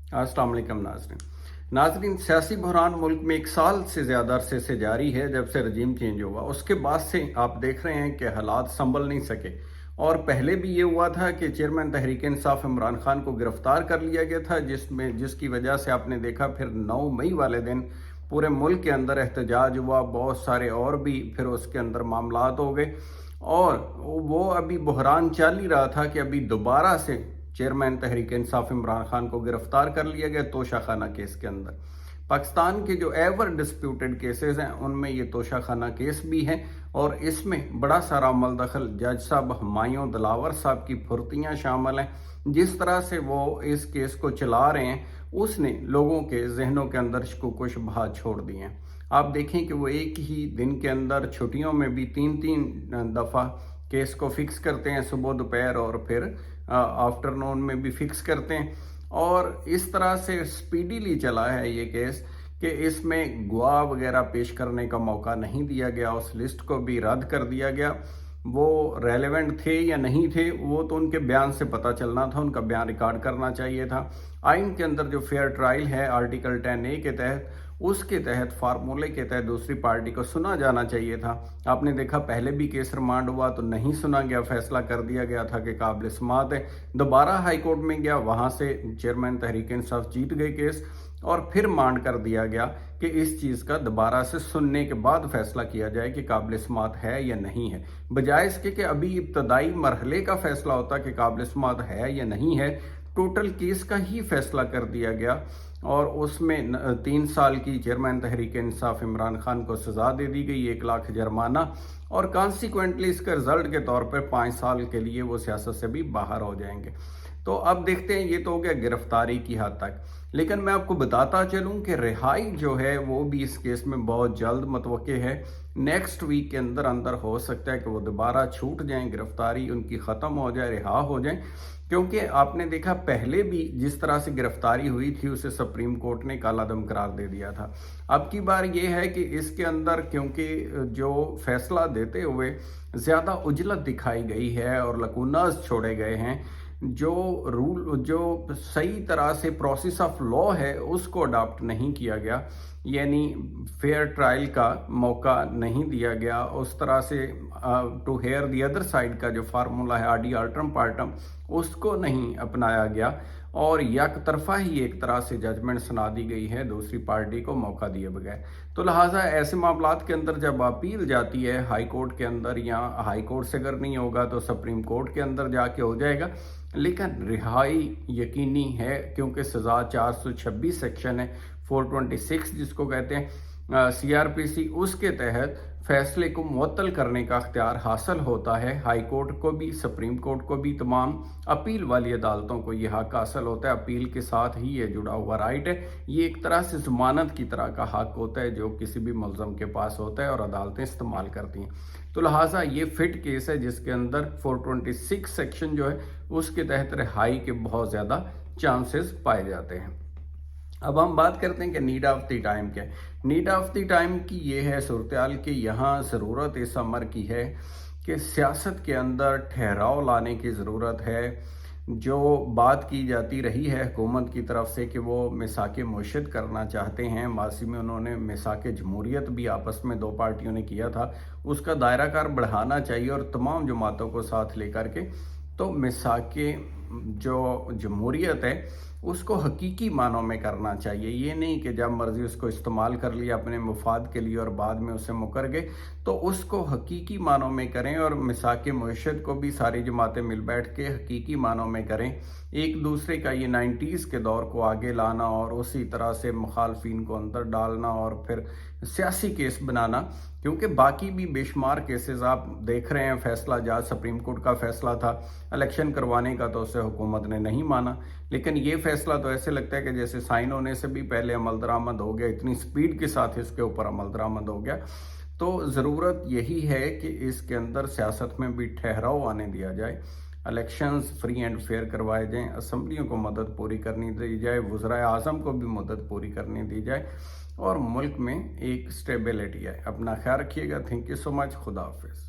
अस्सलाम वालेकुम नाज़रीन, सियासी बहरान मुल्क में 1 साल से ज़्यादा अरसे से जारी है। जब से रजीम चेंज हुआ उसके बाद से आप देख रहे हैं कि हालात संभल नहीं सके। और पहले भी ये हुआ था कि चेयरमैन तहरीक इंसाफ इमरान खान को गिरफ्तार कर लिया गया था, जिसकी वजह से आपने देखा फिर 9 मई वाले दिन पूरे मुल्क के अंदर एहतजाज हुआ। बहुत सारे और भी फिर उसके अंदर मामलात हो गए और वो अभी बहरान चल ही रहा था कि अभी दोबारा से चेयरमैन तहरीक इंसाफ इमरान खान को गिरफ्तार कर लिया गया तोशाखाना केस के अंदर। पाकिस्तान के जो एवर डिस्प्यूटेड केसेस हैं उनमें ये तोशाखाना केस भी है और इसमें बड़ा सारा अमल दखल जज साहब हुमायूं दिलावर साहब की फुर्तियाँ शामिल हैं। जिस तरह से वो इस केस को चला रहे हैं उसने लोगों के जहनों के अंदर शकुक व शुबहात छोड़ दिए हैं। आप देखें कि वो एक ही दिन के अंदर छुट्टियों में भी 3-3 दफ़ा केस को फिक्स करते हैं, सुबह दोपहर और फिर आफ्टरनून में भी फिक्स करते हैं। और इस तरह से स्पीडीली चला है ये केस कि इसमें गवाह वगैरह पेश करने का मौका नहीं दिया गया, उस लिस्ट को भी रद्द कर दिया गया। वो रेलेवेंट थे या नहीं थे वो तो उनके बयान से पता चलना था, उनका बयान रिकॉर्ड करना चाहिए था। आइन के अंदर जो फेयर ट्रायल है आर्टिकल 10A के तहत, उसके तहत फार्मूले के तहत दूसरी पार्टी को सुना जाना चाहिए था। आपने देखा पहले भी केस रिमांड हुआ तो नहीं सुना गया, फैसला कर दिया गया था कि काबिल समाअत है। दोबारा हाई कोर्ट में गया, वहां से चेयरमैन तहरीक इंसाफ जीत गए केस और फिर मांड कर दिया गया कि इस चीज़ का दोबारा से सुनने के बाद फैसला किया जाए कि काबिल समाअत है या नहीं है, बजाय इसके कि अभी इब्तदाई मरहले का फैसला होता कि काबिल समाअत है या नहीं है। टोटल केस का ही फैसला कर दिया गया और उसमें 3 साल की चेयरमैन तहरीक इंसाफ इमरान खान को सज़ा दे दी गई, 1 लाख जुर्माना, और कॉन्सिक्वेंटली इसके रिजल्ट के तौर पर 5 साल के लिए वो सियासत से भी बाहर हो जाएंगे। तो अब देखते हैं, ये तो हो गया गिरफ्तारी की हद तक। लेकिन मैं आपको बताता चलूं कि रिहाई जो है वो भी इस केस में बहुत जल्द मतवक्के है। नेक्स्ट वीक के अंदर अंदर हो सकता है कि वो दोबारा छूट जाएं, गिरफ्तारी उनकी ख़त्म हो जाए, रिहा हो जाएं। क्योंकि आपने देखा पहले भी जिस तरह से गिरफ्तारी हुई थी उसे सुप्रीम कोर्ट ने कालादम करार दे दिया था। अब की बार ये है कि इसके अंदर क्योंकि जो फैसला देते हुए ज़्यादा उजलत दिखाई गई है और लकूनास छोड़े गए हैं, जो सही तरह से प्रोसेस ऑफ लॉ है उसको अडॉप्ट नहीं किया गया, यानी फेयर ट्रायल का मौका नहीं दिया गया, उस तरह से to hear the other side का जो फार्मूला है आडी आल्टरम पार्टम उसको नहीं अपनाया गया और यक तरफा ही एक तरह से जजमेंट सुना दी गई है दूसरी पार्टी को मौका दिए बगैर। तो लिहाजा ऐसे मामलात के अंदर जब अपील जाती है हाई कोर्ट के अंदर, या हाई कोर्ट से अगर नहीं होगा तो सुप्रीम कोर्ट के अंदर जाके हो जाएगा, लेकिन रिहाई यकीनी है क्योंकि सज़ा 426 सेक्शन है, 426 जिसको कहते हैं CRPC, उसके तहत फैसले को मुअत्तल करने का अख्तियार हासिल होता है। हाई कोर्ट को भी, सुप्रीम कोर्ट को भी, तमाम अपील वाली अदालतों को यह हक हासिल होता है। अपील के साथ ही ये जुड़ा हुआ राइट है। ये एक तरह से ज़मानत की तरह का हक होता है जो किसी भी मुल्ज़म के पास होता है और अदालतें इस्तेमाल करती हैं। तो लिहाजा ये फिट केस है जिसके अंदर 426 सेक्शन जो है उसके तहत रिहाई के बहुत ज़्यादा चांसेस पाए जाते हैं। अब हम बात करते हैं कि नीड ऑफ द टाइम क्या है। नीड ऑफ द टाइम की ये है सूरत हाल कि यहाँ ज़रूरत इस अमर की है कि सियासत के अंदर ठहराव लाने की ज़रूरत है। जो बात की जाती रही है हुकूमत की तरफ से कि वो मिसाक मुर्शिद करना चाहते हैं, माजी में उन्होंने मिसाक जमहूरियत भी आपस में 2 पार्टियों ने किया था, उसका दायराकार बढ़ाना चाहिए और तमाम जमातों को साथ लेकर के तो मिसाक जो जमहूरियत है उसको हकीकी मानों में करना चाहिए। ये नहीं कि जब मर्जी उसको इस्तेमाल कर लिया अपने मुफाद के लिए और बाद में उसे मुकर गए, तो उसको हकीकी मानों में करें और मिसाक मुर्शिद को भी सारी जमातें मिल बैठ के हकीकी मानों में करें। एक दूसरे का ये 90s के दौर को आगे लाना और उसी तरह से मुखालफिन को अंदर डालना और फिर सियासी केस बनाना, क्योंकि बाकी भी बेशुमार केसेस आप देख रहे हैं। फैसला जज सुप्रीम कोर्ट का फैसला था इलेक्शन करवाने का, तो उसे हुकूमत ने नहीं माना, लेकिन ये फैसला तो ऐसे लगता है कि जैसे साइन होने से भी पहले अमल दरामद हो गया, इतनी स्पीड के साथ इसके ऊपर अमल दरामद हो गया। तो ज़रूरत यही है कि इसके अंदर सियासत में भी ठहराव आने दिया जाए, इलेक्शंस फ्री एंड फेयर करवाए जाएं, असम्बलियों को मदद पूरी करनी दी जाए, वज़राए आज़म को भी मदद पूरी करनी दी जाए और मुल्क में एक स्टेबिलिटी है। अपना ख्याल रखिएगा। Thank you so much. खुदा हाफिज़।